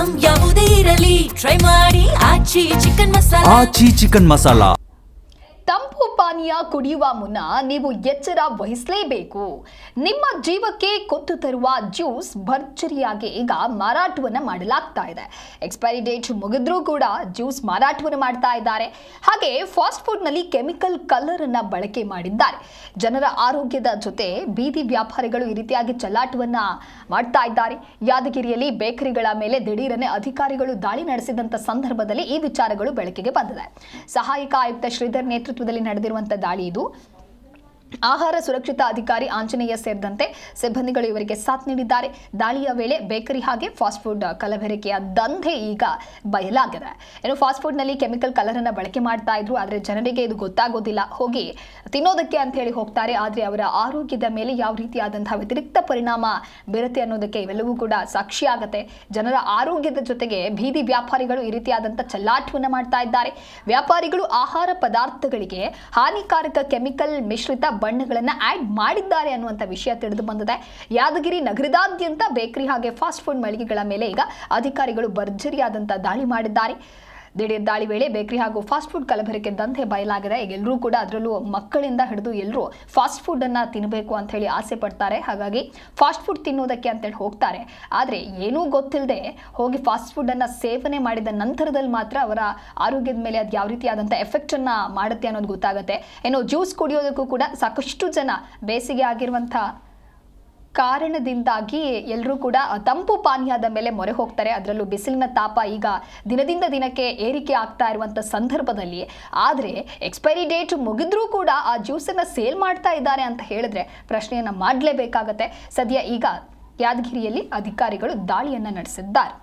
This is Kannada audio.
ಐಟಂ ಯಾವುದೇ ಇರಲಿ ಟ್ರೈ ಮಾಡಿ ಆಚಿ ಚಿಕನ್ ಮಸಾಲಾ. ತಂಪು ಪಾನೀಯ ಕುಡಿಯುವ ಮುನ್ನ ನೀವು ಎಚ್ಚರ ವಹಿಸಲೇಬೇಕು. ನಿಮ್ಮ ಜೀವಕ್ಕೆ ಕೊತ್ತು ತರುವ ಜ್ಯೂಸ್ ಭರ್ಜರಿಯಾಗಿ ಈಗ ಮಾರಾಟವನ್ನು ಮಾಡಲಾಗ್ತಾ ಇದೆ. ಎಕ್ಸ್ಪೈರಿ ಡೇಟ್ ಮುಗಿದ್ರೂ ಕೂಡ ಜ್ಯೂಸ್ ಮಾರಾಟವನ್ನು ಮಾಡ್ತಾ ಇದ್ದಾರೆ. ಹಾಗೆ ಫಾಸ್ಟ್ ಫುಡ್ನಲ್ಲಿ ಕೆಮಿಕಲ್ ಕಲರ್ ಅನ್ನ ಬಳಕೆ ಮಾಡಿದ್ದಾರೆ. ಜನರ ಆರೋಗ್ಯದ ಜೊತೆ ಬೀದಿ ವ್ಯಾಪಾರಿಗಳು ಈ ರೀತಿಯಾಗಿ ಚಲ್ಲಾಟವನ್ನ ಮಾಡ್ತಾ ಇದ್ದಾರೆ. ಯಾದಗಿರಿಯಲ್ಲಿ ಬೇಕರಿಗಳ ಮೇಲೆ ದಿಢೀರನೆ ಅಧಿಕಾರಿಗಳು ದಾಳಿ ನಡೆಸಿದಂತ ಸಂದರ್ಭದಲ್ಲಿ ಈ ವಿಚಾರಗಳು ಬೆಳಕಿಗೆ ಬಂದಿದೆ. ಸಹಾಯಕ ಆಯುಕ್ತ ಶ್ರೀಧರ್ ನೇತೃತ್ವದಲ್ಲಿ ನಡೆದಿರುವಂತಹ ದಾಳಿ ಇದು. ಆಹಾರ ಸುರಕ್ಷತಾ ಅಧಿಕಾರಿ ಆಂಜನೇಯ ಸೇರಿದಂತೆ ಸಿಬ್ಬಂದಿಗಳು ಇವರಿಗೆ ಸಾಥ್ ನೀಡಿದ್ದಾರೆ. ದಾಳಿಯ ವೇಳೆ ಬೇಕರಿ ಹಾಗೆ ಫಾಸ್ಟ್ ಫುಡ್ ಕಲಬೆರಕೆಯ ದಂಧೆ ಈಗ ಬಯಲಾಗಿದೆ. ಇನ್ನು ಫಾಸ್ಟ್ ಫುಡ್ನಲ್ಲಿ ಕೆಮಿಕಲ್ ಕಲರ್ ಅನ್ನ ಬಳಕೆ ಮಾಡ್ತಾ ಇದ್ರು, ಆದರೆ ಜನರಿಗೆ ಇದು ಗೊತ್ತಾಗೋದಿಲ್ಲ. ಹೋಗಿ ತಿನ್ನೋದಕ್ಕೆ ಅಂತ ಹೇಳಿ ಹೋಗ್ತಾರೆ, ಆದರೆ ಅವರ ಆರೋಗ್ಯದ ಮೇಲೆ ಯಾವ ರೀತಿಯಾದಂತಹ ವ್ಯತಿರಿಕ್ತ ಪರಿಣಾಮ ಬೀರುತ್ತೆ ಅನ್ನೋದಕ್ಕೆ ಇವೆಲ್ಲವೂ ಕೂಡ ಸಾಕ್ಷಿಯಾಗತ್ತೆ. ಜನರ ಆರೋಗ್ಯದ ಜೊತೆಗೆ ಬೀದಿ ವ್ಯಾಪಾರಿಗಳು ಈ ರೀತಿಯಾದಂತಹ ಚಲ್ಲಾಟವನ್ನ ಮಾಡ್ತಾ ಇದ್ದಾರೆ. ವ್ಯಾಪಾರಿಗಳು ಆಹಾರ ಪದಾರ್ಥಗಳಿಗೆ ಹಾನಿಕಾರಕ ಕೆಮಿಕಲ್ ಮಿಶ್ರಿತ ಬಣ್ಣಗಳನ್ನ ಆಡ್ ಮಾಡಿದ್ದಾರೆ ಅನ್ನುವಂಥ ವಿಷಯ ತಿಳಿದು ಬಂದಿದೆ. ಯಾದಗಿರಿ ನಗರದಾದ್ಯಂತ ಬೇಕರಿ ಹಾಗೆ ಫಾಸ್ಟ್ ಫುಡ್ ಮಳಿಗೆಗಳ ಮೇಲೆ ಈಗ ಅಧಿಕಾರಿಗಳು ಭರ್ಜರಿಯಾದಂಥ ದಾಳಿ ಮಾಡಿದ್ದಾರೆ. ದಿಢೀರ್ ದಾಳಿ ವೇಳೆ ಬೇಕರಿ ಹಾಗೂ ಫಾಸ್ಟ್ ಫುಡ್ ಕಲಬೆರಕೆ ದಂಧೆ ಬಯಲಾಗಿದೆ. ಈಗ ಎಲ್ಲರೂ ಕೂಡ ಅದರಲ್ಲೂ ಮಕ್ಕಳಿಂದ ಹಿಡಿದು ಎಲ್ಲರೂ ಫಾಸ್ಟ್ ಫುಡ್ ಅನ್ನ ತಿನ್ನಬೇಕು ಅಂತ ಹೇಳಿ ಆಸೆ ಪಡ್ತಾರೆ. ಹಾಗಾಗಿ ಫಾಸ್ಟ್ ಫುಡ್ ತಿನ್ನೋದಕ್ಕೆ ಅಂತೇಳಿ ಹೋಗ್ತಾರೆ. ಆದರೆ ಏನೂ ಗೊತ್ತಿಲ್ಲದೆ ಹೋಗಿ ಫಾಸ್ಟ್ ಫುಡ್ ಅನ್ನ ಸೇವನೆ ಮಾಡಿದ ನಂತರದಲ್ಲಿ ಮಾತ್ರ ಅವರ ಆರೋಗ್ಯದ ಮೇಲೆ ಅದು ಯಾವ ರೀತಿಯಾದಂಥ ಎಫೆಕ್ಟ್ ಅನ್ನ ಮಾಡುತ್ತೆ ಅನ್ನೋದು ಗೊತ್ತಾಗುತ್ತೆ. ಇನ್ನು ಜ್ಯೂಸ್ ಕುಡಿಯೋದಕ್ಕೂ ಕೂಡ ಸಾಕಷ್ಟು ಜನ ಬೇಸಿಗೆ ಆಗಿರುವಂಥ ಕಾರಣದಿಂದಾಗಿ ಎಲ್ಲರೂ ಕೂಡ ತಂಪು ಪಾನೀಯದ ಮೇಲೆ ಮೊರೆ ಹೋಗ್ತಾರೆ. ಅದರಲ್ಲೂ ಬಿಸಿಲಿನ ತಾಪ ಈಗ ದಿನದಿಂದ ದಿನಕ್ಕೆ ಏರಿಕೆ ಆಗ್ತಾ ಇರುವಂಥ ಸಂದರ್ಭದಲ್ಲಿ ಆದರೆ ಎಕ್ಸ್ಪೈರಿ ಡೇಟ್ ಮುಗಿದ್ರೂ ಕೂಡ ಆ ಜ್ಯೂಸನ್ನು ಸೇಲ್ ಮಾಡ್ತಾ ಇದ್ದಾರೆ ಅಂತ ಹೇಳಿದ್ರೆ ಪ್ರಶ್ನೆಯನ್ನು ಮಾಡಲೇಬೇಕಾಗತ್ತೆ. ಸದ್ಯ ಈಗ ಯಾದಗಿರಿಯಲ್ಲಿ ಅಧಿಕಾರಿಗಳು ದಾಳಿಯನ್ನು ನಡೆಸಿದ್ದಾರೆ.